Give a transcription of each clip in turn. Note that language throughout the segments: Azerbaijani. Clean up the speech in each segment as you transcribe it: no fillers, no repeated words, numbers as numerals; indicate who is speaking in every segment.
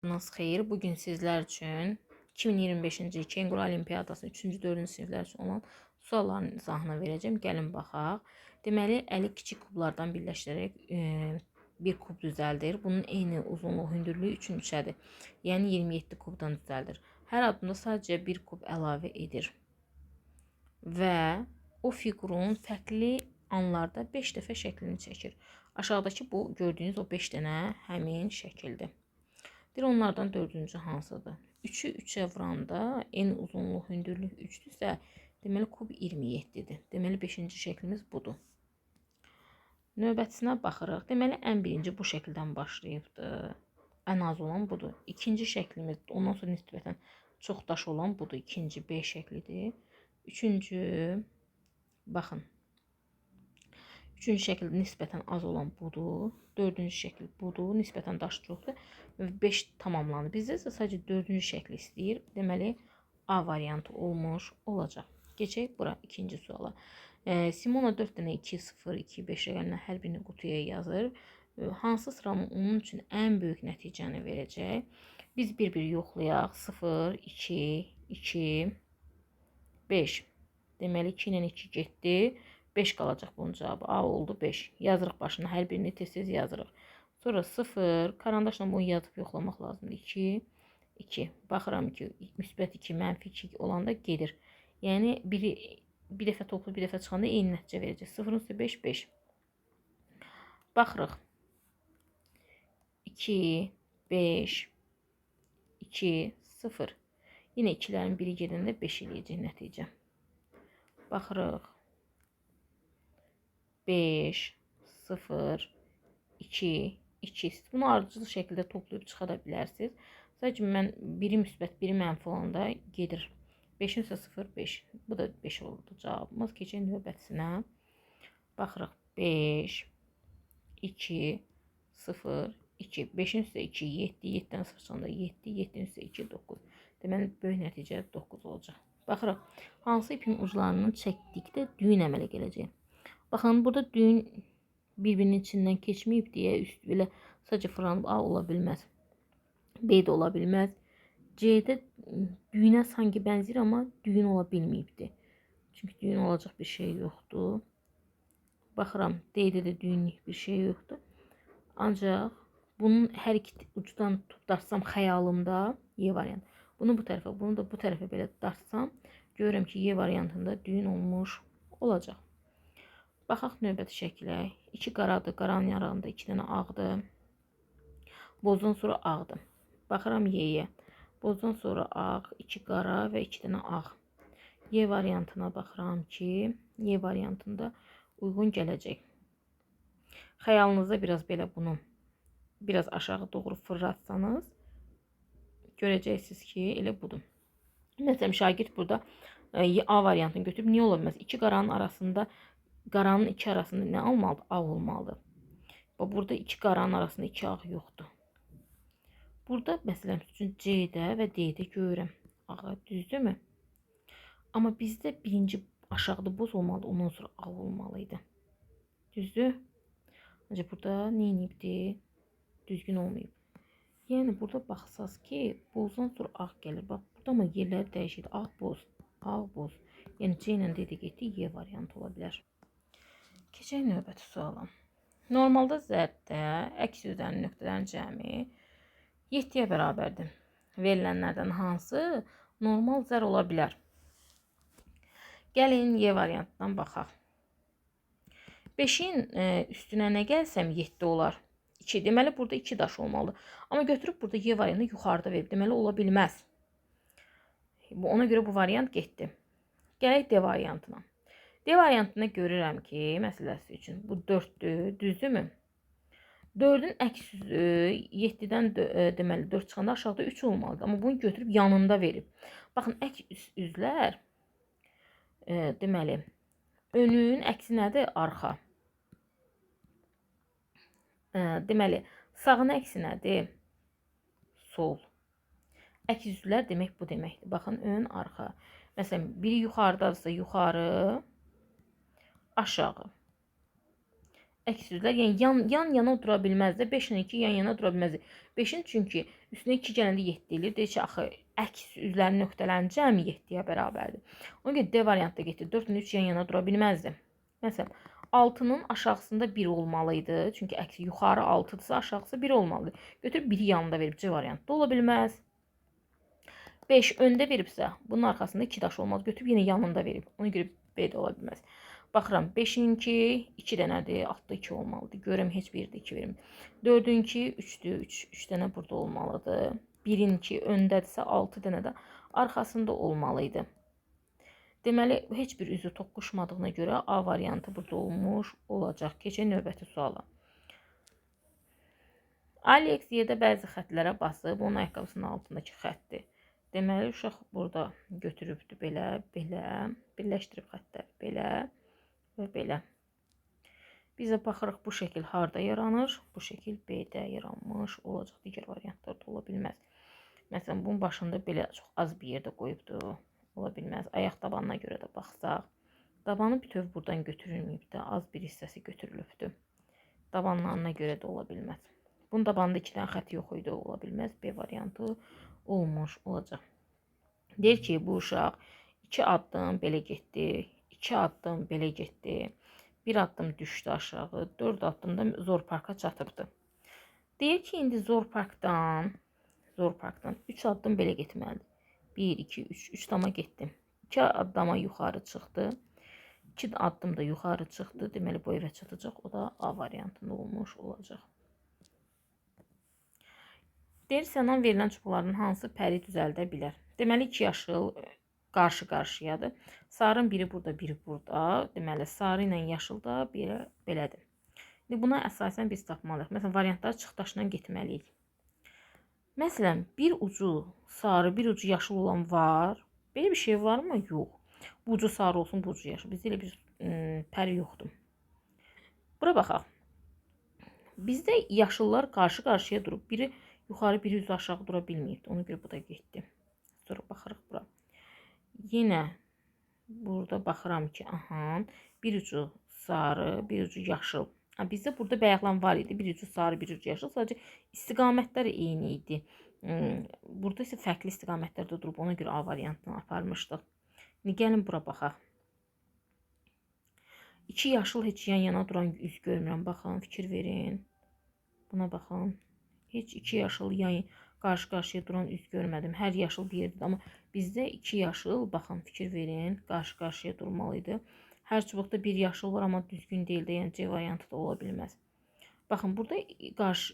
Speaker 1: Vaxtınız xeyir. Bugün sizlər üçün 2025-ci Kenguru Olimpiyadası 3-cü 4-cü siniflər üçün olan sualların izahını verəcəm. Gəlin baxaq. Deməli, əli kiçik kublardan birləşdirərək bir kub düzəldir. Bunun eyni uzunluq, hündürlüyü 3-ün 3-ədir. Yəni 27 kubdan düzəldir. Hər addımda sadəcə bir kub əlavə edir. Və o fiqurun fərqli anlarda 5 dəfə şəklini çəkir. Aşağıdakı bu gördüyünüz o 5 dənə həmin şəkildir. Onlardan dördüncü hansıdır? 3'ü 3'e vuranda en uzunluq, hündürlük 3'dürsə, deməli kub 27'dir. Deməli 5-ci şəklimiz budur. Növbətisinə baxırıq. Deməli ən birinci bu şəkildən başlayıbdı. Ən az olan budur. İkinci şəklimiz, ondan sonra nisbətən çox daş olan budur. İkinci B şəklidir. Üçüncü, baxın. Üçüncü şəkildə nisbətən az olan budur. Dördüncü şəkil budur. Nisbətən daş çoxdur. 5 tamamlandı. Bizdə isə sadəcə dördüncü şəkli istəyir. Deməli, A variantı olmuş olacaq. Keçək bura ikinci suala. Simona 4 dənə 2, 0, 2, 5 rəqəmlə hər birini qutuya yazır. Hansı sıranın onun üçün ən böyük nəticəni verəcək? Biz bir-bir yoxlayaq. 0, 2, 2, 5. Deməli 2 ilə 2 getdi. 5 qalacaq bunun cavabı. A oldu 5. Yazırıq başına. Hər birini tez-tez yazırıq. Sonra 0. Karandaşla bunu yazıb yoxlamaq lazımdır. 2, 2. Baxıram ki, müsbət 2, mənfi 2 olanda gedir. Yəni, biri bir dəfə toplu, bir dəfə çıxanda eyni nəticə verəcək. 0 üstə 5, 5. Baxırıq. 2, 5, 2, 0. Yenə 2-lərin biri gedəndə 5 eləyəcək nəticə. Baxırıq. 5, 0, 2, 2. Siz bunu ardıcıl şəkildə toplayıb çıxada bilərsiniz. Sadəcə mən biri müsbət, biri mənfi olanda gedir. 5-in üstə 0, 5. Bu da 5 oldu cavabımız. Keçək növbətisinə. Baxırıq. 5, 2, 0, 2. 5-in üstə 2, 7. 7-dən 0 çıxanda 7. 7-in üstə 2, 9. Deməli, böyük nəticə 9 olacaq. Baxırıq. Hansı ipin uclarını çəkdikdə düyün əmələ gələcək? Baxın, burada düyün bir-birinin içindən keçməyib deyə üst belə sadəcə fırlanıb A ola bilməz. B də ola bilməz. C-də düyünə sanki bənzir, amma düyün ola bilməyibdir. Çünki düyün olacaq bir şey yoxdur. Baxıram, D-də də düyünlük bir şey yoxdur. Ancaq bunun hər iki ucdan darsam xəyalımda Y variantı. Bunu bu tərəfə, bunu da bu tərəfə belə darsam, görürəm ki, Y variantında düyün olmuş olacaq. Baxaq növbəti şəklə. 2 qaradır, qaranın yarağında 2 dənə ağdır. Bozdan sonra ağdır. Baxıram Y-yə. Bozdan sonra ağ, 2 qara və 2 dənə ağ. Y variantına baxıram ki, Y variantında uyğun gələcək. Xəyalınızda biraz belə bunu biraz aşağı doğru fırlatsanız, görəcəksiniz ki, elə budur. Məsələn, şagird burada A variantını götürüb, niyə ola bilməz? 2 qaranın arasında qaranın 2 arasında nə olmalıdır? Ağ olmalıdır. Burada 2 qaranın arasında 2 ağ yoxdur. Burada məsələn üçün C-də və D-də görürəm. Ağa düzdürmü? Amma bizdə birinci aşağıda boz olmalıdır, ondan sonra ağ olmalıydı. Düzdür? Ancaq burada nə edibdir? Düzgün olmayıb. Yəni burada baxsaq ki, bozdan sonra ağ gəlir. Bax, burada amma yerləri dəyişir. Ağ, boz, ağ, boz. Yəni C ilə D-də getdi, Y variantı ola bilər. Keçək növbəti suala. Normalda zərbdə əks üzərin nöqtələrin cəmi 7-yə bərabərdir. Verilənlərdən hansı normal zər ola bilər? Gəlin Y variantından baxaq. 5-in üstünə nə gəlsəm 7 olar. 2. Deməli, burada 2 daş olmalıdır. Amma götürüb burada Y variantını yuxarıda verib. Deməli, ola bilməz. Ona görə bu variant getdi. Gələk D variantına. D variantında görürəm ki, məsələsi üçün bu 4-dür, düzdürmü? 4-ün əks üzü 7-dən deməli 4 çıxanda aşağıda 3 olmalıdır. Amma bunu götürüb yanında verib. Baxın, əks üzlər deməli önün əksi nədir? Arxa. Deməli, sağın əksi nədir? Sol. Əks üzlər demək bu deməkdir. Baxın, ön, arxa. Məsələn, biri yuxarıdadırsa yuxarı, aşağı. Əks üzlər, yəni yan-yana dura bilməzdir. 5 ilə 2 yan-yana dura bilməzdir. 5-in çünki Üstünə 2 gələndə 7 eləyir. Deyir ki, axı əks üzlərin nöqtələrin cəmi 7-yə bərabərdir. Ona görə D variantda getdi. 4 ilə 3 yan-yana dura bilməzdi. Məsələn, 6-nın aşağısında 1 olmalı idi. Çünki əks yuxarı 6-dırsa, aşağısı 1 olmalıdır. Götürüb 1-i yanında verib C variantda ola bilməz. 5 öndə veribsə, bunun arxasında 2 daş olmaz. Götürüb yenə yanında verib. Ona görə B də ola bilməz. Baxıram, 5-inki 2 dənədir, altda 2 olmalıdır. Görürəm, heç bir yerdə 2 verim. 4-inki 3-dür, 3 dənə burada olmalıdır. 1-inki öndədirsə 6 dənə də arxasında olmalı idi. Deməli, heç bir üzü toqquşmadığına görə A variantı burada olmuş olacaq. Keçək növbəti suala. Alex yerdə bəzi xətlərə basıb, onun ayaqqabısının altındakı xətdir. Deməli, uşaq burada götürübdür belə, birləşdirib xətləri belə və belə. Bizə baxırıq, bu şəkil harda yaranır? Bu şəkil B-də yaranmış olacaq. Digər variantlarda ola bilməz. Məsələn, bunun başında belə çox az bir yerdə qoyubdur. Ola bilməz. Ayaq tabanına görə də baxsaq. Tabanı bütöv buradan götürülməyib də, az bir hissəsi götürülübdür. Tabanlarına görə də ola bilməz. Bunun tabanında 2 dənə xət yox idi, ola bilməz. B variantı olmuş olacaq. Deyir ki, bu uşaq 2 addım belə getdi, 2 addım belə getdi, 1 addım düşdü aşağı, 4 addımda Zor Parka çatıbdı. Deyir ki, indi Zor Parkdan 3 addım belə getməlidir. 1, 2, 3, 3 dama getdim. 2 addama yuxarı çıxdı. 2 addım da yuxarı çıxdı. Deməli, bu evə çatacaq. O da A variantında olmuş olacaq. Deyir, səndən verilən çubuqların hansı pəri düzəldə bilər? Deməli, 2 yaşıl qarşı-qarşıyadır. Sarının biri burada, biri burada. Deməli, sarı ilə yaşıl da belədir. İndi buna əsasən biz tapmalıyıq. Məsələn, variantları çıxdaşla getməliyik. Məsələn, bir ucu sarı, bir ucu yaşıl olan var. Belə bir şey var mı? Yox. Bu ucu sarı olsun, bu ucu yaşıl. Bizdə elə bir pəri yoxdur. Bura baxaq. Bizdə yaşıllar qarşı-qarşıya durub. Biri yuxarı, biri üzü aşağı dura bilməyibdir. Ona görə bu da getdi. Sonra baxırıq bura. Yenə burada baxıram ki, aha, bir ucu sarı, bir ucu yaşıl. Bizdə burada bayaqlan var idi. Bir ucu sarı, bir ucu yaşıl. Sadəcə istiqamətlər eyni idi. Burada isə fərqli istiqamətlərdə durub, ona görə A variantını aparmışdıq. İndi gəlin bura baxaq. 2 yaşıl heç yan-yana duran üz görmürəm. Baxın, fikir verin. Buna baxın. Heç 2 yaşıl qarşı-qarşıya duran üz görmədim. Hər yaşıl bir yerdir. Amma bizdə 2 yaşıl, baxın, fikir verin, qarşı-qarşıya durmalıydı. Hər çubuqda bir yaşıl var, amma düzgün deyil də, yəni C variantı da ola bilməz. Baxın, burada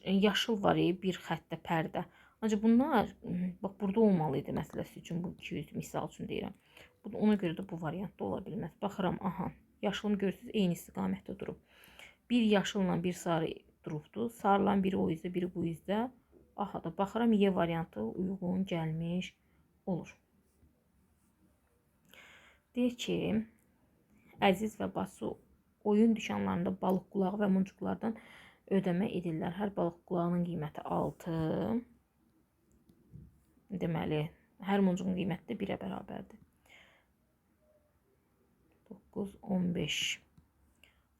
Speaker 1: yaşıl var, bir xəttdə, pərdə. Ancaq bunlar, bax, burada olmalıydı məsələsi üçün, bu 200 misal üçün deyirəm. Ona görə də bu variantda ola bilməz. Baxıram, aha, yaşılım görürsünüz, eyni istiqamətdə durub. Bir yaşılla bir sarı durubdur. Sarılan biri o üzdə, biri bu üzdə. Aha da baxıram, Y variantı uyğun gəlmiş olur. Deyir ki, Əziz və Basu oyun dükanlarında balıq qulağı və muncuqlardan ödəmə edirlər. Hər balıq qulağının qiyməti 6. Deməli, hər muncuqun qiyməti də 1-ə bərabərdir. 9, 15,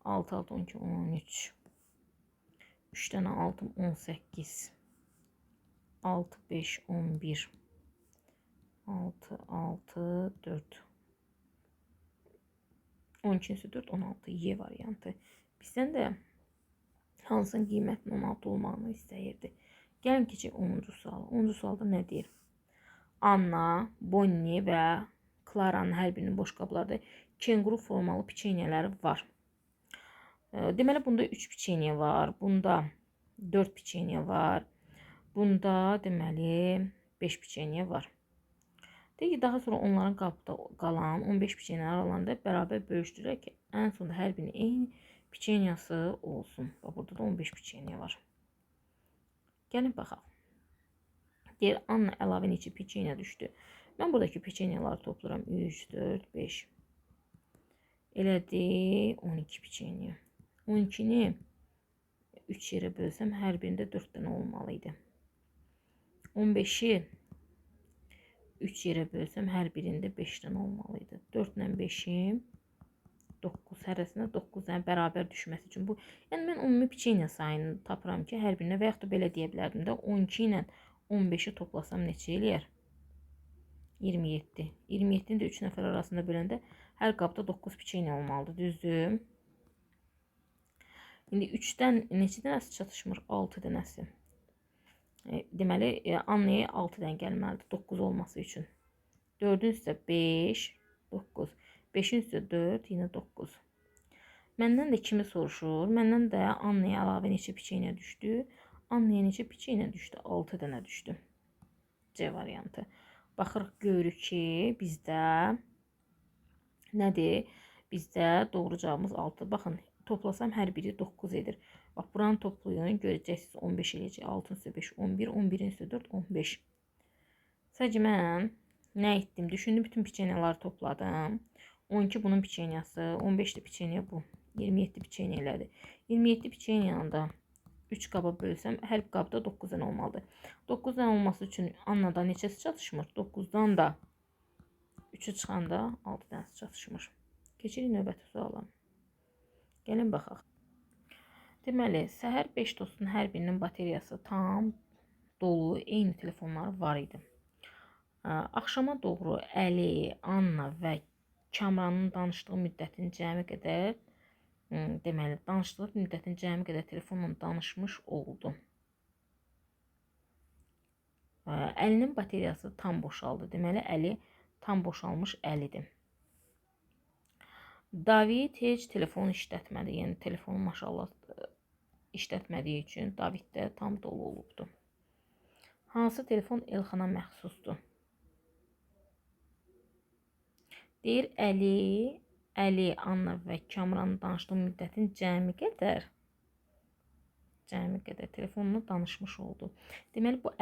Speaker 1: 6, 6, 12, 13, 3 dənə 6, 18, 6, 5, 11, 6, 6, 4, 12-si 4, 16, Y variantı. Bizdən də hansının qiymətinin 16 olmağını istəyirdi. Gəlin keçək 10-cu suala. 10-cu sualda nə deyir? Anna, Bonnie və Klaranın hər birinin boşqablarda kenguru formalı piçenyeləri var. Deməli, bunda 3 piçenye var. Bunda 4 piçenye var. Bunda deməli 5 piçenye var. Deyir ki, daha sonra onların qabda qalan 15 piçenye aralarında bərabər bölüşdürək ki, ən sonunda hər birinin eyni piçenyası olsun. Burada da 15 piçenye var. Gəlin baxaq. Deyir, Anna əlavə neçə piçenye düşdü. Mən buradakı piçenyeləri topluram. 3, 4, 5. Elədi 12 piçenye. 12-ni 3 yerə bölsəm, hər birində 4 dənə olmalıydı. 15-i 3 yerə bölsəm, hər birində 5 dənə olmalıydı. 4 ilə 5-i 9, hərəsinə 9 dənə bərabər düşməsi üçün bu. Yəni, mən ümumi piçenya sayını tapıram ki, hər birinə və yaxud da belə deyə bilərdim də 12 ilə 15'i toplasam neçə eləyər? 27. 27'ni də 3 nəfər arasında böləndə hər qabda 9 piçenya olmalıdır, düzdür? İndi 3'dən neçə dənəsi çatışmır? 6 dənəsi. Deməli, Annaya 6 dən gəlməlidir 9 olması üçün. 4'ün üstə 5, 9. 5'in üstə 4, yenə 9. Məndən də kimi soruşur? Məndən də Annaya əlavə neçə piçenya düşdü? Annaya neçə piçenya düşdü? 6 dənə düşdü. C variantı. Baxırıq, görürük ki, bizdə nədir? Bizdə doğru cavabımız 6. Baxın, toplasam hər biri 9 edir. Bax, buranı toplayın, görəcəksiniz 15 eləyəcək. 6-ın üstə 5, 11, 11'in üstə 4, 15. Sadəcə mən nə etdim? Düşündüm, bütün piçenyaları topladım. 12 bunun piçenyası, 15 də piçenya bu. 27 piçenya elədi. 27 piçenyanı da 3 qaba bölsəm, hər qabda 9 dənə olmalıdır. 9 dənə olması üçün Annada neçəsi çatışmır? 9'dan da 3'ü çıxanda 6 dənəsi çatışmır. Keçirik növbəti suala. Gəlin baxaq. Deməli, səhər 5 dostun hər birinin bateriyası tam dolu, eyni telefonlar var idi. Axşama doğru Əli, Anna və Kamranın danışdığı müddətin cəmi qədər, deməli, danışdığı müddətin cəmi qədər telefonla danışmış oldu. Əlinin bateriyası tam boşaldı. Deməli, Əli tam boşalmış Əlidir. David heç telefon işlətmədi. Yəni, telefonu maşallah işlətmədiyi üçün David də tam dolu olubdu. Hansı telefon Elxana məxsusdur? Deyir, Əli, Anna və Kamranın danışdığı müddətin cəmi qədər telefonla danışmış oldu. Deməli, bu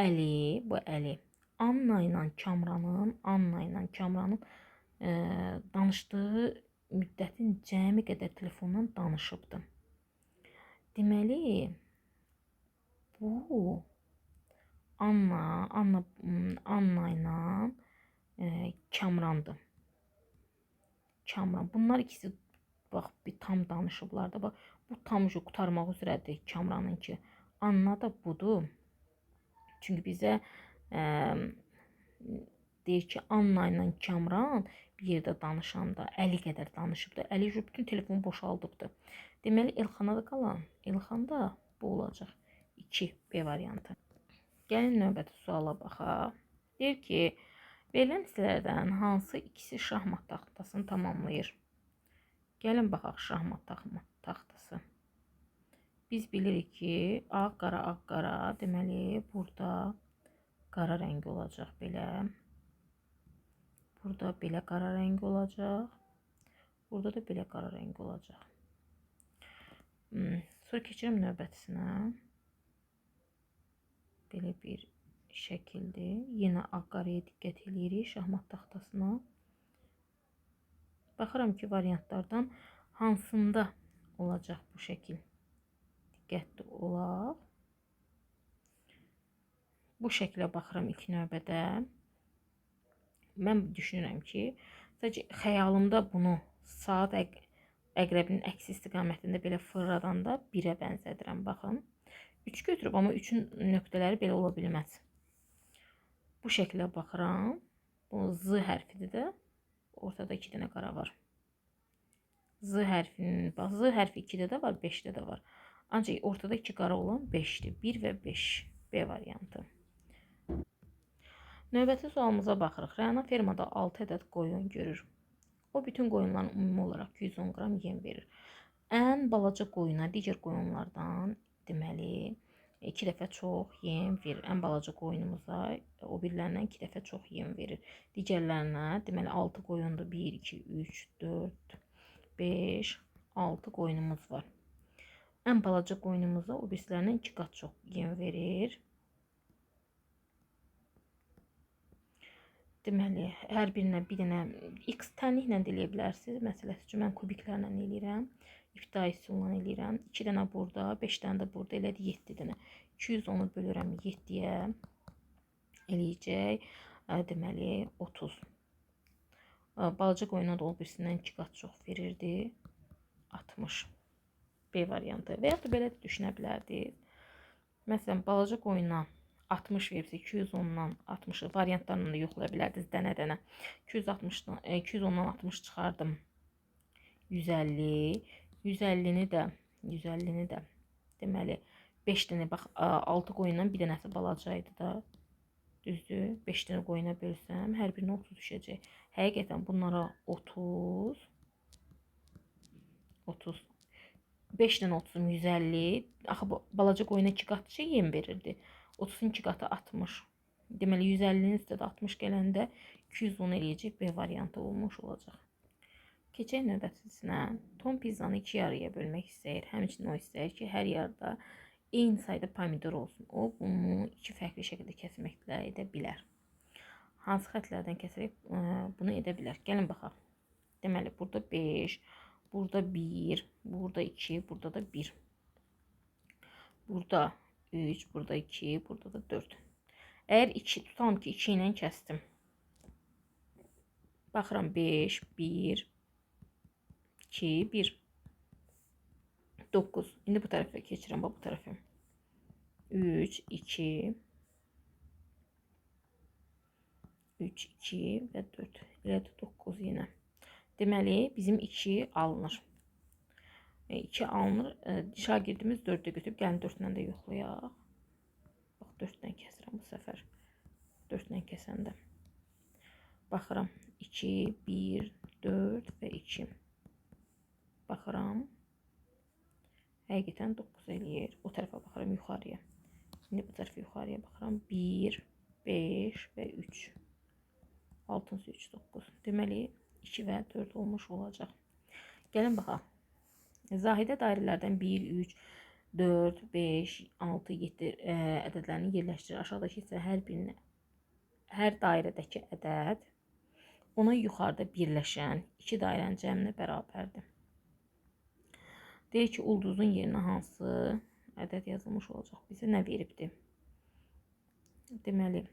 Speaker 1: Əli Anna ilə Kamranın danışdığı müddətin cəmi qədər telefonla danışıbdı. Deməli, bu Anna ilə Kamrandır. Bunlar ikisi bax bir tam danışıblar da. Bax, bu tam qurtarmaq üzrədir Kamranın ki. Anna da budur. Çünki bizə deyir ki, Anna ilə Kamran bir yerdə danışanda Əli qədər danışıbdı. Əli bütün telefonu boşaldıbdı. Deməli, Elxanada qalan, Elxanda bu olacaq. 2 B variantı. Gəlin növbəti suala baxaq. Deyir ki, verilən hissələrdən hansı ikisi şahmat taxtasını tamamlayır? Gəlin baxaq şahmat taxtası. Biz bilirik ki, ağ qara, deməli, burada qara rəngi olacaq belə. Burada belə qara rəngi olacaq. Burada da belə qara rəngi olacaq. Sonra keçirəm növbətisinə. Belə bir şəkildir. Yenə ağ-qaraya diqqət edirik şahmat taxtasına. Baxıram ki, variantlardan hansında olacaq bu şəkil. Diqqətli olaq. Bu şəklə baxıram ilk növbədə. Mən düşünürəm ki, sadəcə xəyalımda bunu saat əqrəbinin əksi istiqamətində belə fırladanda 1-ə bənzədirəm. Baxın. 3 götürüb, amma 3'ün nöqtələri belə ola bilməz. Bu şəklə baxıram. Bu Z hərfidir də. Ortada 2 dənə qara var. Z hərfinin, bax, Z hərfi 2-də də var, 5'də də var. Ancaq ortada 2 qara olan 5'dir. 1 və 5. B variantı. Növbəti sualımıza baxırıq. Rəna fermada 6 ədəd qoyun görür. O bütün qoyunların ümumi olaraq 210 qram yem verir. Ən balaca qoyuna digər qoyunlardan deməli 2 dəfə çox yem verir. Ən balaca qoyunumuza o birilərindən 2 dəfə çox yem verir. Digərlərinə deməli 6 qoyundur. 1, 2, 3, 4, 5, 6 qoyunumuz var. Ən balaca qoyunumuza o birisilərindən 2 qat çox yem verir. Deməli, hər birinə bir dənə x tənliklə də eləyə bilərsiniz. Məsələsi üçün mən kubiklərlə eləyirəm. İbtidai üsulla eləyirəm. 2 dənə burada, 5 dənə də burada elədi 7 dənə. 210'u bölürəm 7'yə eləyəcək. Deməli, 30. Balaca qoyuna da o birisindən 2 qat çox verirdi. 60. B variantı. Və ya da belə düşünə bilərdiniz. Məsələn, balaca qoyuna 60 veribsə 210-dan 60 variantlarla da yoxlaya bilərdiniz dənə-dənə. 260-dan 210-dan 60 çıxardım. 150. 150-ni də deməli 5 dənə bax 6 qoyundan bir dənəsi balaca idi da. Düzdür? 5 dənə qoyuna bölsəm hər birinə 30 düşəcək. Həqiqətən bunlara 30 5 dənə 30-um 150. Axı bu balaca qoyuna 2 qatı yem verirdi. 30-un 2 qatı 60. Deməli 150-nin üstə də 60 gələndə 210 eləyəcək B variantı olmuş olacaq. Keçək növbətisinə. Tom pizzanı 2 yarıya bölmək istəyir. Həmçinin o istəyir ki, hər yarıda eyni sayda pomidor olsun. O bunu 2 fərqli şəkildə kəsməklə edə bilər. Hansı xətlərdən kəsərək bunu edə bilər? Gəlin baxaq. Deməli burada 5, burada 1, burada 2, burada da 1. Burada 3, burada 2, burada da 4. Əgər 2 tutalım ki 2 ilə kəsdim. Baxıram 5, 1, 2, 1. 9. İndi bu tərəfə keçirəm, bu tərəfə. 3, 2, 3, 2 və 4. Elə də 9 yenə. Deməli, bizim 2 alınır. 2 alınır. Şagirdimiz 4-də götürüb, gəlin 4-lə də yoxlayaq. Bax, 4-dən kəsirəm bu səfər. 4-lə kəsəndə. Baxıram. 2, 1, 4 və 2. Baxıram. Həqiqətən 9 eləyir. O tərəfə baxıram yuxarıya. İndi bu tərəfə yuxarıya baxıram. 1, 5 və 3. 6, 3, 9. Deməli 2 və 4 olmuş olacaq. Gəlin baxaq. Zahidə dairələrdən 1, 3, 4, 5, 6, 7 ədədlərini yerləşdirir. Aşağıdakı isə hər dairədəki ədəd ona yuxarıda birləşən 2 dairənin cəminə bərabərdir. Deyir ki, ulduzun yerinə hansı ədəd yazılmış olacaq? Bizə nə veribdir? Deməli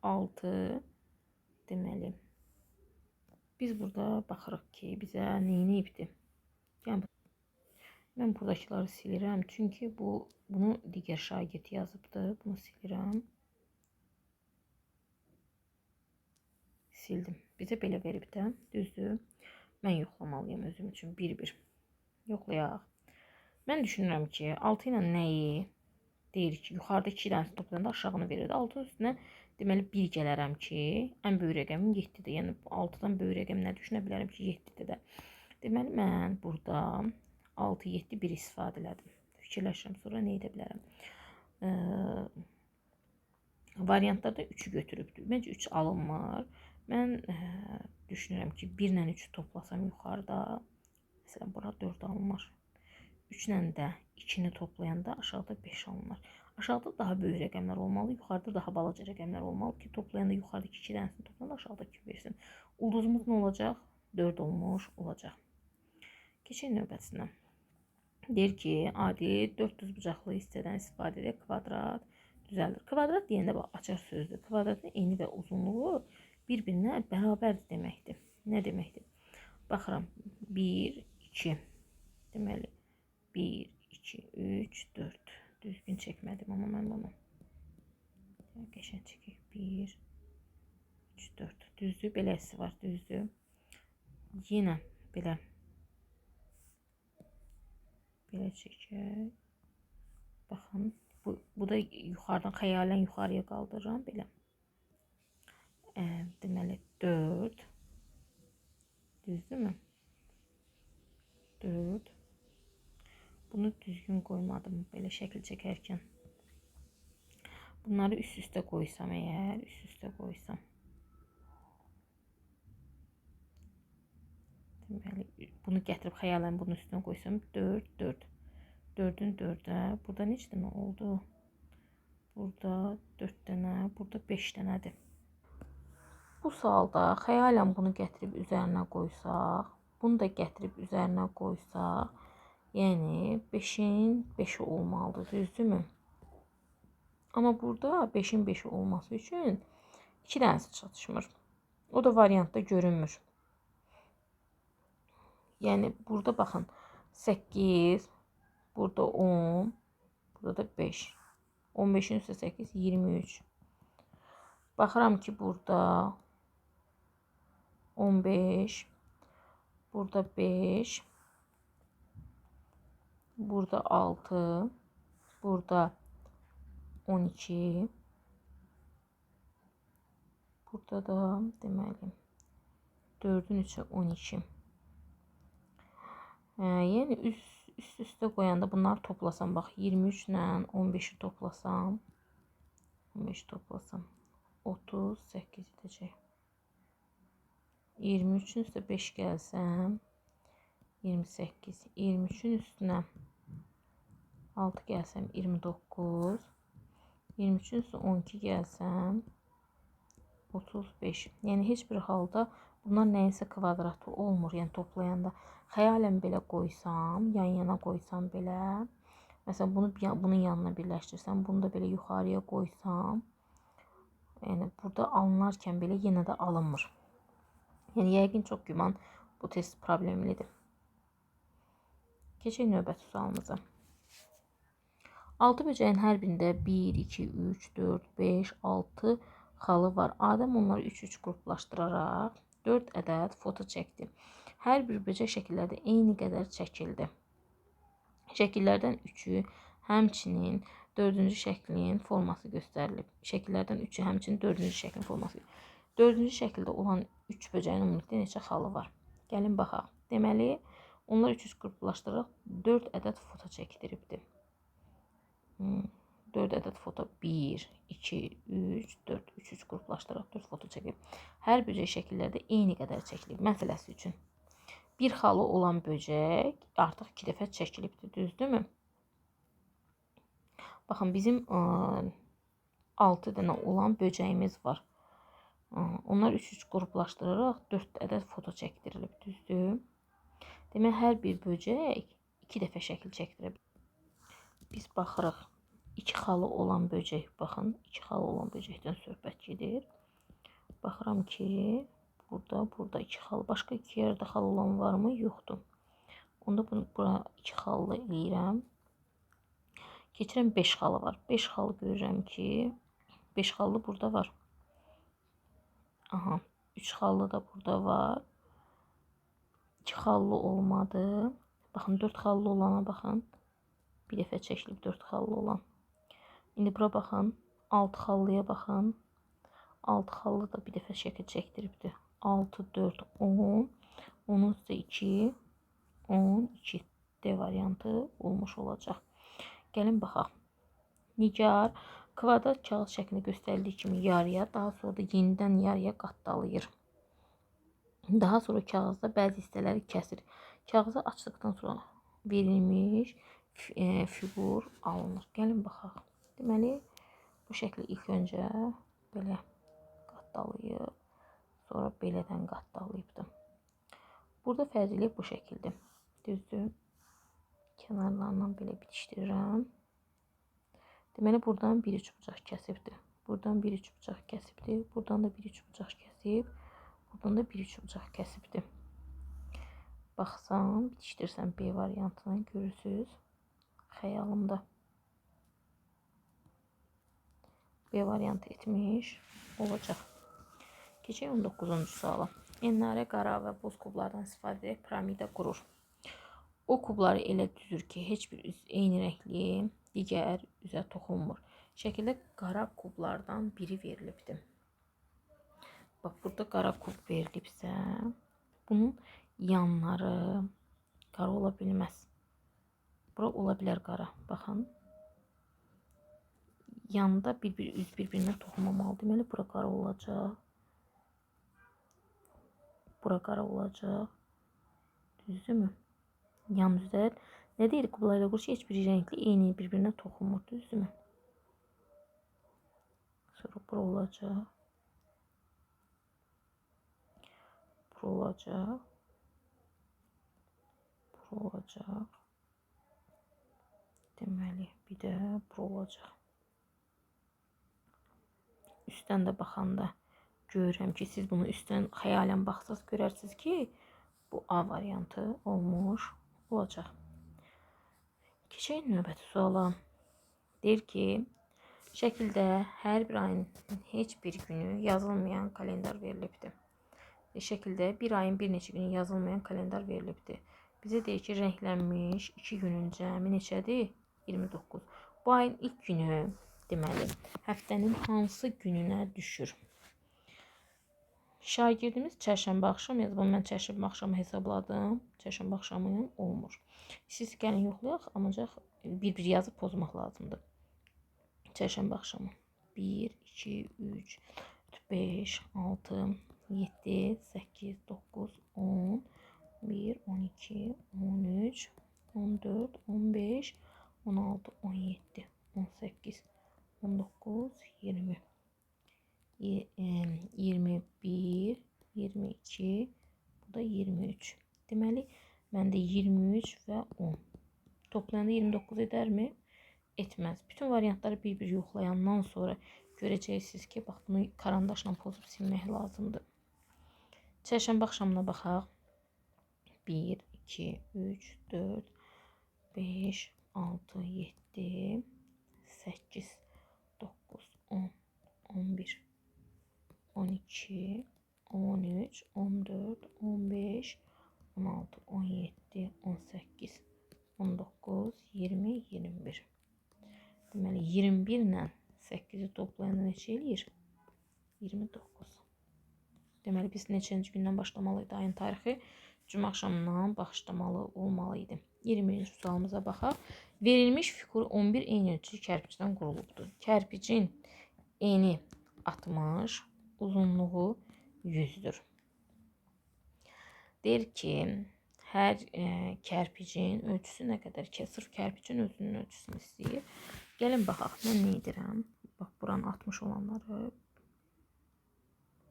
Speaker 1: 6. Deməli biz burada baxırıq ki, bizə neyini ibdir? Mən buradakıları silirəm. Çünki bunu digər şagird yazıbdır. Bunu silirəm. Sildim. Bizə belə verib də. Düzdür. Mən yoxlamalıyım özüm üçün. 1-1. Yoxlayaq. Mən düşünürəm ki, 6 ilə nəyi deyir ki, yuxarıda 2 dənə toplayanda aşağını verir. 6-ın üstünə deməli 1 gələrəm ki, ən böyük rəqəmim 7-dir. Yəni 6-dan böyük rəqəm nə düşünə bilərəm ki, 7-dir də. Deməli mən burada 6, 7, 1 istifadə elədim. Fikirləşirəm, sonra nə edə bilərəm? Variantlarda 3-ü götürübdür. Məncə 3 alınmır. Mən düşünürəm ki, 1 ilə 3-ü toplasam yuxarıda, məsələn, bura 4 alınır. 3 ilə də 2-ni toplayanda aşağıda 5 alınır. Aşağıda daha böyük rəqəmlər olmalı, yuxarıda daha balaca rəqəmlər olmalı ki, toplayanda yuxarıdakı 2 dənəsini toplayanda aşağıdakı versin. Ulduzumuz nə olacaq? 4 olmuş olacaq. Keçək növbətisinə. Deyir ki, adi 400 bucaqlı hissədən istifadə edək, kvadrat düzəldir. Kvadrat deyəndə bax, açar sözdür. Kvadratın eni və uzunluğu bir-birinə bərabərdir deməkdir. Nə deməkdir? Baxıram. 1, 2. Deməli 1, 2, 3, 4. Düzgün çəkmədim, amma mən bunu qəşəng çəkək. 1, 3, 4. Düzdür, beləsi var, düzdür. Yenə belə çəkək. Baxın, bu da yuxarıdan xəyalən yuxarıya qaldırıram belə. Deməli 4. Düzdürmü? 4. Bunu düzgün qoymadım belə şəkil çəkərkən. Bunları üst-üstə qoysam əgər, üst-üstə qoysam. Deməli, bunu gətirib xəyalən bunun üstünə qoysam 4, 4. 4-ün 4-ə. Burada neçə dənə oldu? Burada 4 dənə, burada 5 dənədir. Bu sualda xəyalən bunu gətirib üzərinə qoysaq, bunu da gətirib üzərinə qoysaq, yəni 5-in 5-i olmalıdır, düzdürmü? Amma burada 5-in 5-i olması üçün 2 dənəsi çatışmır. O da variantda görünmür. Yəni burada baxın 8, burada 10, burada da 5. 15'in üstə 8 23. Baxıram ki, burada 15, burada 5, burada 6, burada 12, burada da deməli 4'ün 3'ü 12. Yəni üst-üstə qoyanda bunları toplasam, bax 23 ilə 15'i toplasam, 15 toplasam 38 edəcək. 23'ün üstə 5 gəlsəm 28, 23'ün üstünə 6 gəlsəm 29, 23'ün üstə 12 gəlsəm 35. Yəni heç bir halda bunlar nəyinsə kvadratı olmur. Yəni toplayanda xəyalən belə qoysam, yan-yana qoysam belə, məsələn bunu bunun yanına birləşdirsəm, bunu da belə yuxarıya qoysam, yəni burada alınarkən belə yenə də alınmır. Yəni yəqin çox güman bu test problemlidir. Keçək növbəti sualımıza. 6 böcəyin hər birində 1, 2, 3, 4, 5, 6 xalı var. Adəm onları 3-3 qruplaşdıraraq 4 ədəd foto çəkdi. Hər bir böcək şəkillərdə eyni qədər çəkildi. Şəkillərdən 3-ü həmçinin 4-cü şəklin forması göstərilib. Şəkillərdən 3-ü həmçinin 4-cü şəklin forması. 4-cü şəkildə olan 3 böcəyin ümumilikdə neçə xalı var? Gəlin baxaq. Deməli, onlar 3-3 qruplaşdıraraq 4 ədəd foto çəkdiribdi. 4 ədəd foto 1, 2, 3, 4, 3-3 qruplaşdıraraq 4 foto çəkilib. Hər böcək şəkillərdə eyni qədər çəkilib. Məsələsi üçün bir xalı olan böcək artıq 2 dəfə çəkilibdir, düzdürmü? Baxın, bizim 6 dənə olan böcəyimiz var. Onlar 3-3 qruplaşdıraraq 4 ədəd foto çəkdirilib, düzdür? Demək, hər bir böcək 2 dəfə şəkil çəkdirib. Biz baxırıq. 2 xalı olan böcək, baxın, 2 xalı olan böcəkdən söhbət gedir. Baxıram ki, burada 2 xalı, başqa 2 yerdə xalı olan varmı? Yoxdur. Onda bunu bura 2 xalı eləyirəm. Keçirəm 5 xalı var. 5 xalı görürəm ki, 5 xalı burada var. Aha, 3 xalı da burada var. 2 xalı olmadı. Baxın, 4 xalı olana baxın. Bir dəfə çəkilib 4 xalı olan. İndi bura baxın, 6 xallıya baxın. 6 xallı da bir dəfə şəkil çəkdiribdir. 6, 4, 10. Onun üstə 2, 12 D variantı olmuş olacaq. Gəlin baxaq. Nigar kvadrat kağız şəklində göstərildiyi kimi yarıya, daha sonra da yenidən yarıya qatdalayır. Daha sonra kağızda bəzi hissələri kəsir. Kağızı açdıqdan sonra verilmiş fiqur alınır. Gəlin baxaq. Deməli, bu şəkli ilk öncə belə qatdalayıb, sonra belədən qatdalayıbdır. Burada fərqlilik bu şəkildir. Düzdür? Kənarlarından belə bitişdirirəm. Deməli, buradan bir üçbucaq kəsibdir. Buradan bir üçbucaq kəsibdir. Buradan da bir üçbucaq kəsib. Buradan da bir üçbucaq kəsibdir. Baxsam, bitişdirsəm B variantını görürsünüz. Xəyalımda. B variantı etmiş olacaq. Keçək 19-cu suala. Ennarə qara və boz kublardan istifadə edərək piramida qurur. O kubları elə düzür ki, heç bir üz eyni rəngli digər üzə toxunmur. Şəkildə qara kublardan biri verilibdir. Bax, burada qara kub verilibsə, bunun yanları qara ola bilməz. Bura ola bilər qara. Baxın. Yanında üz bir-birinə toxunmamalı. Deməli, bura qara olacaq. Bura qara olacaq. Düzdürmü? Yan üzər. Nə deyir? Kublarla qurşu heç bir rəngli eyni bir-birinə toxunmur. Düzdürmü? Sonra bura olacaq. Bura olacaq. Bura olacaq. Deməli, bir də bura olacaq. Üstdən də baxanda görürəm ki, siz bunu üstdən xəyalən baxsaz görərsiniz ki, bu A variantı olmuş olacaq. Keçək növbəti suala. Deyir ki, Şəkildə hər bir ayın heç bir günü yazılmayan kalendar verilibdir. Şəkildə bir ayın bir neçə günü yazılmayan kalendar verilibdir. Bizə deyir ki, rənglənmiş 2 günün cəmi neçədir? 29. Bu ayın ilk günü deməli həftənin hansı gününə düşür? Şagirdimiz çərşənbə axşamı yazıb, mən çərşənbə axşamı hesabladım. Çərşənbə axşamı olmur. Siz gəlin yoxlayaq, ancaq bir-bir yazıb pozmaq lazımdır. Çərşənbə axşamı 1, 2, 3, 5, 6, 7, 8, 9, 10, 1, 12, 13, 14, 15, 16, 17, 18, 19, 20, 21, 22, bu da 23. Deməli, məndə 23 və 10. Toplayanda 29 edərmi? Etməz. Bütün variantları bir-bir yoxlayandan sonra görəcəksiniz ki, bax bunu karandaşla pozub silmək lazımdır. Çərşənbə axşamına baxaq. 1, 2, 3, 4, 5, 6, 7, 8, 9, 10, 11, 12, 13, 14, 15, 16, 17, 18, 19, 20, 21. Deməli 21 ilə 8-i toplayanda neçə eləyir? 29. Deməli biz neçənci gündən başlamalıydı ayın tarixi? Cümə axşamından başlamalı olmalıydı. 20-ci sualımıza baxaq. Verilmiş figur 11 eyni ölçülü kərpicdən qurulubdur. Kərpicin eni 60, uzunluğu 100'dür. Deyir ki, hər kərpicin ölçüsü nə qədər ki, sırf kərpicin özünün ölçüsünü istəyir. Gəlin baxaq, mən nə edirəm? Bax, buranın 60 olanları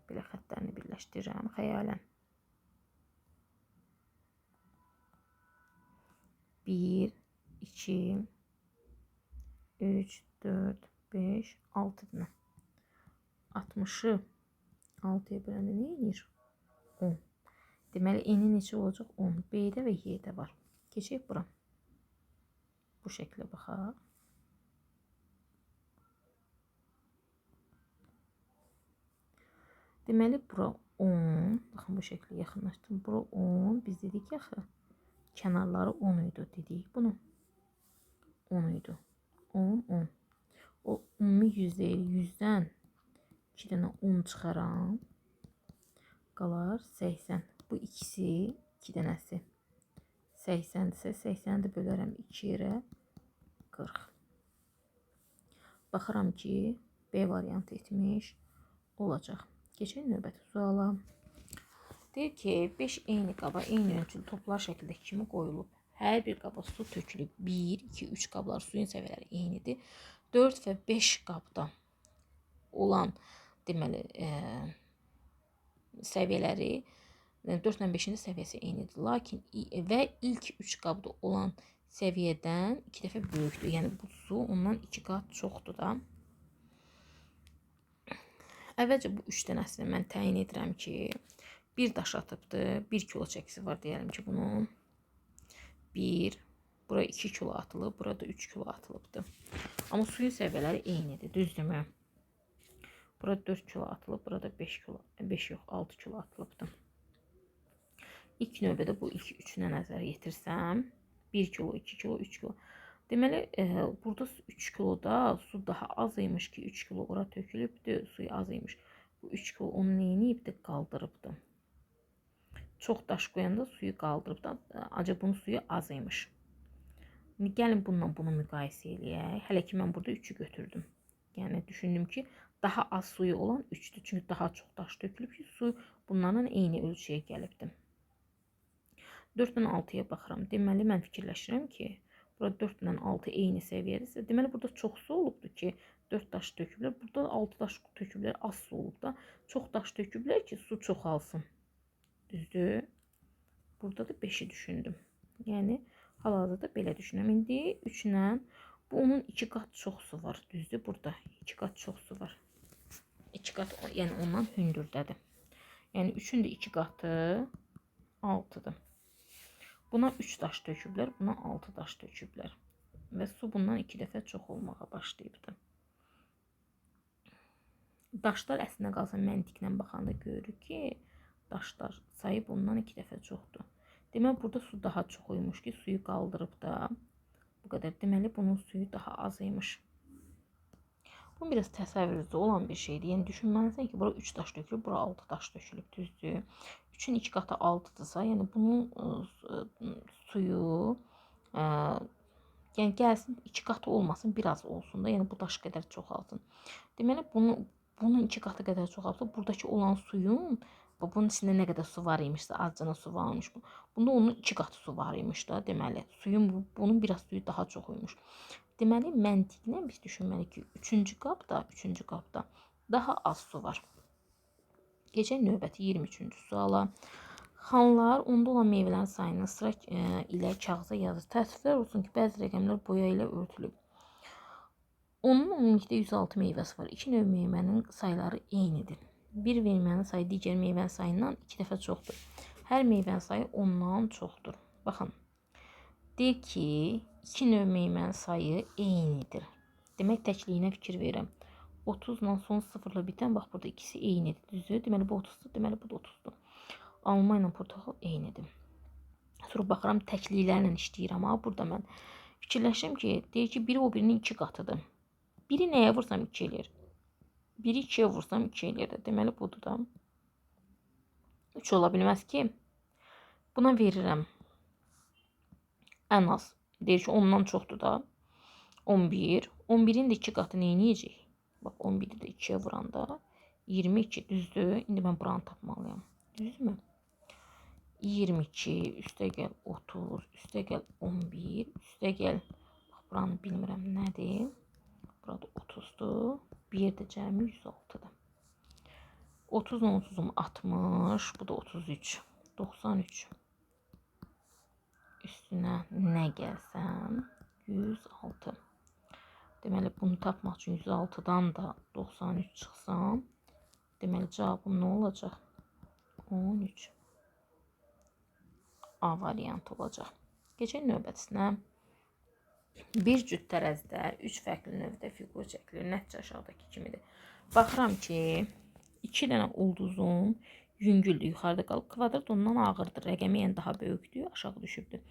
Speaker 1: belə xətlərini birləşdirirəm xəyalən. 1, 2, 3, 4, 5, 6 dənə. 60'ı 6'ya böləndə nə edir? 10. Deməli, eni neçə olacaq? 10. B-də və Y-də var. Keçək bura. Bu şəklə baxaq. Deməli, bura 10. Baxın, bu şəkli yaxınlaşdım. Bura 10. Biz dedik ki, axı, kənarları 10 idi dedik. Bunu 10 idi. 10, 10. O ümumi 100 deyil. 100-dən 2 dənə 10 çıxaram. Qalar 80. Bu ikisi 2 dənəsi. 80-dirsə 80-i bölərəm 2 yerə 40. Baxıram ki, B variantı etmiş olacaq. Keçək növbəti suala. Deyir ki, 5 eyni qaba eyni ölçülü toplar şəkildə kimi qoyulub. Hər bir qaba su tökülüb. 1, 2, 3 qablar suyun səviyyələri eynidir. 4 və 5 qabda olan deməli səviyyələri 4 ilə 5-in səviyyəsi eynidir. Lakin və ilk 3 qabda olan səviyyədən 2 dəfə böyükdür. Yəni bu su ondan 2 qat çoxdur da. Əvvəlcə bu 3 dənəsini mən təyin edirəm ki, bir daş atıbdır. 1 kilo çəkisi var deyəlim ki bunun. 1, bura 2 kilo atılıb, burada 3 kilo atılıbdır. Amma suyun səviyyələri eynidir, düzdürmü? Burada 4 kilo atılıb, burada 5 kilo, 5 yox, 6 kilo atılıbdır. İlk növbədə bu ilk üçünə nəzər yetirsəm, 1 kilo, 2 kilo, 3 kilo. Deməli, burada 3 kiloda su daha az imiş ki, 3 kilo ora tökülübdür, suyu az imiş. Bu 3 kilo onu neyiniyibdir? Qaldırıbdır. Çox daş qoyanda suyu qaldırıbdır, ancaq bunun suyu az imiş. Gəlin bununla bunu müqayisə eləyək. Hələ ki, mən burada 3'ü götürdüm. Yəni, düşündüm ki, daha az suyu olan 3'dür. Çünki daha çox daş tökülüb ki, su bunlarla eyni ölçüyə gəlibdir. 4-dən 6'ya baxıram. Deməli, mən fikirləşirəm ki, burada 4-dən 6 eyni səviyyədirsə, deməli, burada çox su olubdur ki, 4 daş töküblər. Burada 6 daş töküblər, az su olub da. Çox daş töküblər ki, su çoxalsın. Düzdür? Burada da 5'i düşündüm. Yəni, hal-hazırda belə düşünürəm. İndi 3 ilə bu onun 2 qat çox su var. Düzdür? Burada 2 qat çox su var. 2 qat, yəni ondan hündürdədir. Yəni 3'ün də 2 qatı 6'dır. Buna 3 daş töküblər, buna 6 daş töküblər. Və su bundan 2 dəfə çox olmağa başlayıbdır. Daşlar əslində qalsa məntiqlə baxanda görürük ki, daşlar sayı bundan 2 dəfə çoxdur. Demək burada su daha çox uymuş ki, suyu qaldırıb da bu qədər. Deməli bunun suyu daha az imiş. Bu biraz təsəvvürüzdə olan bir şeydir. Yəni düşünməlisən ki, bura 3 daş tökülüb, bura 6 daş tökülüb, düzdür? 3-ün 2 qatı 6-dırsa, yəni bunun suyu yəni gəlsin 2 qatı olmasın, biraz olsun da, yəni bu daş qədər çoxalsın. Deməli bunun 2 qatı qədər çoxalsa, buradakı olan suyun bunun içində nə qədər su var imişsə, azcana su varmış bu. Bunda onun 2 qatı su var imiş da, deməli. Bunun biraz suyu daha çox imiş. Deməli məntiqlə biz düşünməliyik ki, 3-cü qabda daha az su var. Keçək növbəti 23-cü suala. Xanlar onda olan meyvələrin sayını sıra ilə kağıza yazır. Təəssüflər olsun ki, bəzi rəqəmlər boya ilə örtülüb. Onun ümumilikdə 106 meyvəsi var. 2 növ meyvənin sayları eynidir. Bir meyvənin sayı digər meyvənin sayından 2 dəfə çoxdur. Hər meyvənin sayı ondan çoxdur. Baxın. Deyir ki, 2 növ meyvənin sayı eynidir. Demək təkliyinə fikir verirəm. 30 ilə son 0 ilə bitən, bax burada ikisi eynidir. Düzdür? Deməli bu 30-dur, deməli bu da 30-dur. Alma ilə portakal eynidir. Sonra baxıram təkliklərlə işləyirəm. Burada mən fikirləşirəm ki, deyir ki, biri o birinin 2 qatıdır. Biri nəyə vursam 2 eləyir. Biri 2-yə vursam 2 eləyir. Deməli budur da. 3 ola bilməz ki. Buna verirəm. Ən az. Deyir ki, ondan çoxdur da. 11. 11-in də 2 qatı nə edəcək? Bax 11-i də 2-yə vuranda 22, düzdür? İndi mən buranı tapmalıyam. Düzdürmü? 22, üstə gəl 30, üstə gəl 11, üstə gəl, bax buranı bilmirəm nədir? Burada 30'dur. Bir də cəmi 106'dır. 30 ilə 30'um 60, bu da 33, 93. Üstünə nə gəlsəm 106. Deməli bunu tapmaq üçün 106'dan da 93 çıxsam, deməli cavabım nə olacaq? 13. A variantı olacaq. Keçək növbətisinə. Bir cüt tərəzidə 3 fərqli növdə fiqur çəkilir. Nəticə aşağıdakı kimidir. Baxıram ki, 2 dənə ulduzun yüngüldür, yuxarıda qalıb. Kvadrat ondan ağırdır. Rəqəmi yəni daha böyükdür, aşağı düşübdür.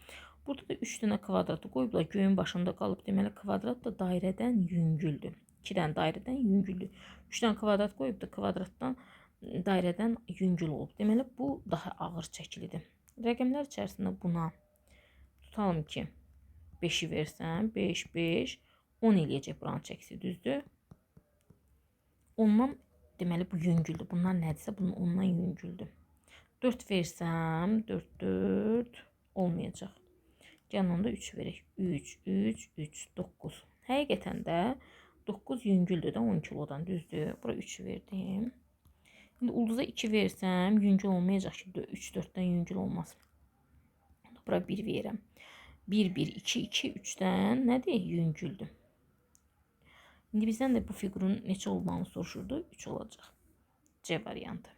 Speaker 1: Burada da 3 dənə kvadratı qoyublar, göyün başında qalıb. Deməli kvadrat da dairədən yüngüldür. 2 dənə dairədən yüngüldür. 3 dənə kvadrat qoyubdur, kvadratdan dairədən yüngül olub. Deməli bu daha ağır çəkilidir. Rəqəmlər içərisində buna tutalım ki, 5'i versəm, 5, 5, 10 eləyəcək buranın çəkisi, düzdür? Ondan, deməli bu yüngüldür. Bunlar nədirsə, bunun ondan yüngüldür. 4 versəm, 4, 4 olmayacaq. Gəlin onda 3 verək. 3, 3, 3, 9. Həqiqətən də 9 yüngüldür də 10 kilodan, düzdür? Bura 3 verdim. İndi ulduza 2 versəm, yüngül olmayacaq ki, 3, 4'dən yüngül olmaz. Bura 1 verirəm. 1, 1, 2, 2, 3'dən nədir? Yüngüldür. İndi bizdən də bu fiqurun neçə olmağını soruşurdu? 3 olacaq. C variantı.